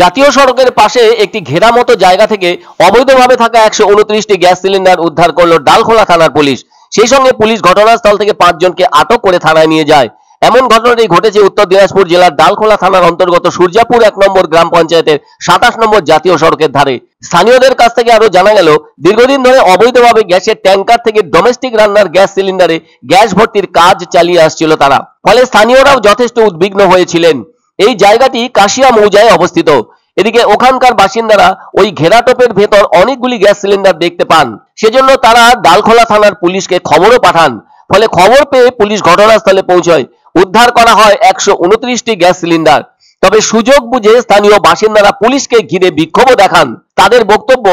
জাতীয় সড়কের পাশে একটি ঘেরা মতো জায়গা থেকে অবৈধভাবে থাকা 129টি গ্যাস সিলিন্ডার উদ্ধার করলো ডালখোলা থানার পুলিশ। সেই সঙ্গে পুলিশ ঘটনাস্থল থেকে 5 জনকে আটক করে থানায় নিয়ে যায়। এমন ঘটনাটি ঘটেছে উত্তর দিনাজপুর জেলার ডালখোলা থানার অন্তর্গত সূর্যাপুর 1 নম্বর গ্রাম পঞ্চায়েতের 27 নম্বর জাতীয় সড়কের ধারে। স্থানীয়দের কাছ থেকে আরো জানা গেল, দীর্ঘদিন ধরে অবৈধভাবে গ্যাসের ট্যাঙ্কার থেকে ডোমেস্টিক রান্নার গ্যাস সিলিন্ডারে গ্যাস ভর্তির কাজ চালিয়ে আসছিল তারা। ফলে স্থানীয়রাও যথেষ্ট উদ্বিগ্ন হয়েছিলেন। এই জায়গাটি কাশিয়া মৌজায় অবস্থিত। এদিকে ওখানকার বাসিন্দারা ওই ঘেরাটোপের ভেতর অনেকগুলি গ্যাস সিলিন্ডার দেখতে পান। সেজন্য তারা ডালখোলা থানার পুলিশকে খবরও পাঠান। ফলে খবর পেয়ে পুলিশ ঘটনাস্থলে পৌঁছয়। উদ্ধার করা হয় 129টি গ্যাস সিলিন্ডার। তবে সুযোগ বুঝে স্থানীয় বাসিন্দারা পুলিশকে ঘিরে বিক্ষোভও দেখান। তাদের বক্তব্য,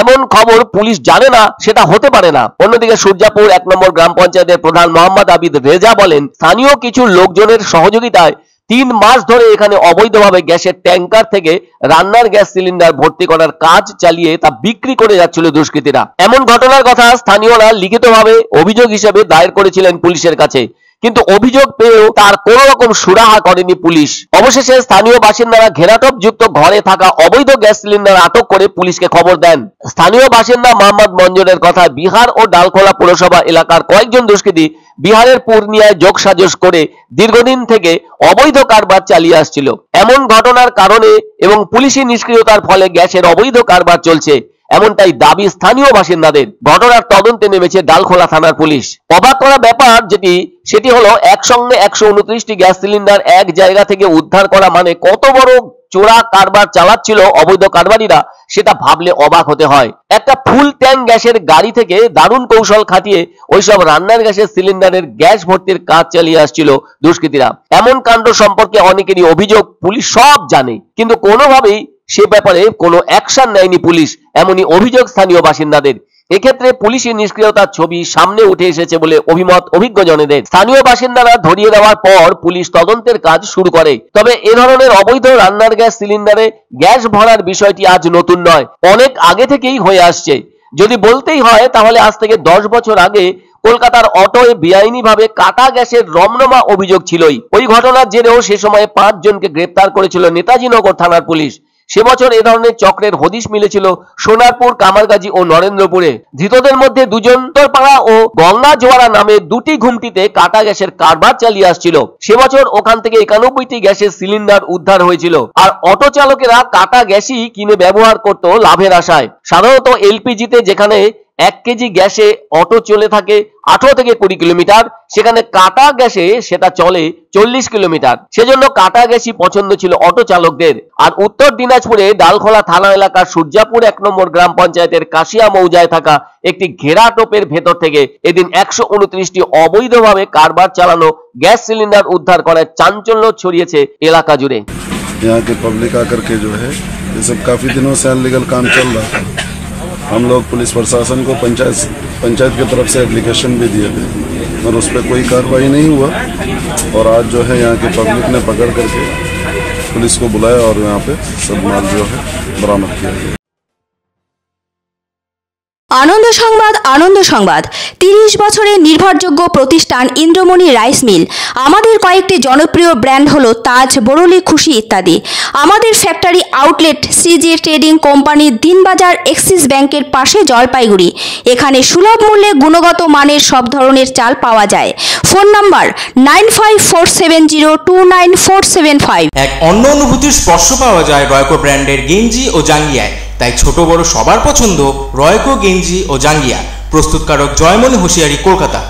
এমন খবর পুলিশ জানে না, সেটা হতে পারে না। অন্যদিকে সূর্যাপুর 1 নম্বর গ্রাম পঞ্চায়েতের প্রধান মোহাম্মদ আবিদ রেজা বলেন, স্থানীয় কিছু লোকজনের সহযোগিতায় 3 মাস ধরে এখানে অবৈধভাবে গ্যাসের ট্যাঙ্কার থেকে রান্নার গ্যাস সিলিন্ডার ভর্তি করার কাজ চালিয়ে তা বিক্রি করে যাচ্ছিল দুষ্কৃতীরা। এমন ঘটনার কথা স্থানীয়রা লিখিতভাবে অভিযোগ হিসেবে দায়ের করেছিলেন পুলিশের কাছে, কিন্তু অভিযোগ পেয়েও তার কোনো রকম সুরাহা করেনি পুলিশ। অবশেষে স্থানীয় বাসিন্দারা ঘেরাটোপ যুক্ত ঘরে থাকা অবৈধ গ্যাস সিলিন্ডার আটক করে পুলিশকে খবর দেন। স্থানীয় বাসিন্দা মোহাম্মদ মঞ্জুরের কথা, বিহার ও ডালখোলা পৌরসভা এলাকার কয়েকজন দুষ্কৃতী বিহারের পূর্ণিয়ায় যোগসাজশ করে দীর্ঘদিন থেকে অবৈধ কারবার চালিয়ে আসছিল। এমন ঘটনার কারণে এবং পুলিশি নিষ্ক্রিয়তার ফলে গ্যাসের অবৈধ কারবার চলছে, এমনটাই দাবি স্থানীয় বাসিন্দাদের। ঘটনার তদন্তে নেমেছে ডালখোলা থানার পুলিশ। অবাক করা ব্যাপার সেটি হলো, একসঙ্গে 129টি গ্যাস সিলিন্ডার এক জায়গা থেকে উদ্ধার করা মানে কত বড় চোরা কারবার চালাচ্ছিল অবৈধ কারবারিরা, সেটা ভাবলে অবাক হতে হয়। একটা ফুল ট্যাঙ্ক গ্যাসের গাড়ি থেকে দারুণ কৌশল খাটিয়ে ওইসব রান্নার গ্যাসের সিলিন্ডারের গ্যাস ভর্তির কাজ চালিয়ে আসছিল দুষ্কৃতীরা। এমন কাণ্ড সম্পর্কে অনেকেরই অভিযোগ, পুলিশ সব জানে কিন্তু কোনোভাবেই সে ব্যাপারে কোনো অ্যাকশন নেয়নি পুলিশ, এমনই অভিযোগ স্থানীয় বাসিন্দাদের। এক্ষেত্রে পুলিশি নিষ্ক্রিয়তার ছবি সামনে উঠে এসেছে বলে অভিমত অভিজ্ঞজনেদের। স্থানীয় বাসিন্দারা ধরিয়ে দেওয়ার পর পুলিশ তদন্তের কাজ শুরু করে। তবে এ ধরনের অবৈধ রান্নার গ্যাস সিলিন্ডারে গ্যাস ভরার বিষয়টি আজ নতুন নয়, অনেক আগে থেকেই হয়ে আসছে। যদি বলতেই হয় তাহলে আজ থেকে 10 বছর আগে কলকাতার অটোয় বেআইনিভাবে কাটা গ্যাসের রমরমা অভিযোগ ছিলই। ওই ঘটনার জেরেও সে সময় 5 জনকে গ্রেপ্তার করেছিল নেতাজিনগর থানার পুলিশ। সে বছর এ ধরনের চক্রের হদিশ মিলেছিল সোনারপুর, কামারগাজি ও নরেন্দ্রপুরে। ধৃতদের মধ্যে 2 জন উত্তরপাড়া ও গঙ্গা জোয়ারা নামে 2টি ঘুমটিতে কাটা গ্যাসের কারবার চালিয়ে আসছিল। সে বছর ওখান থেকে 91টি গ্যাসের সিলিন্ডার উদ্ধার হয়েছিল। আর অটো চালকেরা কাটা গ্যাসই কিনে ব্যবহার করত লাভের আশায়। সাধারণত এলপিজিতে যেখানে 1 কেজি গ্যাসে অটো চলে থাকে 18 থেকে 20 কিলোমিটার, সেখানে কাটা গ্যাসে সেটা চলে 40 কিলোমিটার। সেজন্য কাটা গ্যাসই পছন্দ ছিল অটো চালকদের। আর উত্তর দিনাজপুরে ডালখোলা থানা এলাকার সূর্যাপুর 1 নম্বর গ্রাম পঞ্চায়েতের কাশিয়া মৌজায় থাকা একটি ঘেরাটোপের ভেতর থেকে এদিন 129টি অবৈধভাবে কারবার চালানো গ্যাস সিলিন্ডার উদ্ধার করার চাঞ্চল্য ছড়িয়েছে এলাকা জুড়ে। यहाँ के पब्लिक आकर के जो है ये सब काफ़ी दिनों से अनलीगल काम चल रहा था। हम लोग पुलिस प्रशासन को पंचायत की तरफ से एप्लीकेशन भी दिए थे, और उस पर कोई कार्रवाई नहीं हुआ। और आज जो है यहाँ के पब्लिक ने पकड़ करके पुलिस को बुलाया और यहाँ पे सब माल जो है बरामद किया गया। আনন্দ সংবাদ, আনন্দ সংবাদ। 30 বছরের নির্ভরযোগ্য প্রতিষ্ঠান ইন্দ্রমণি রাইস মিল। আমাদের কয়েকটি জনপ্রিয় ব্র্যান্ড হলো তাজ, বরলি, খুশি ইত্যাদি। আমাদের factory outlet CG trading company, Dinbazar, axis ব্যাংকের পাশে, জলপাইগুড়ি। এখানে সুলভ মূল্যে গুণগত মানের সব ধরনের চাল পাওয়া যায়। Phone number 9547029475। এক অন্য অনুভূতির স্পর্শ পাওয়া যায় রয়কো ব্র্যান্ডের গেঞ্জি ও জাঙ্গিয়ায়। তাই ছোট বড় সবার পছন্দ রয়কো গেঞ্জি ও জাঙ্গিয়া। প্রস্তুতকারক জয়মনি হোশিয়ারি, কলকাতা।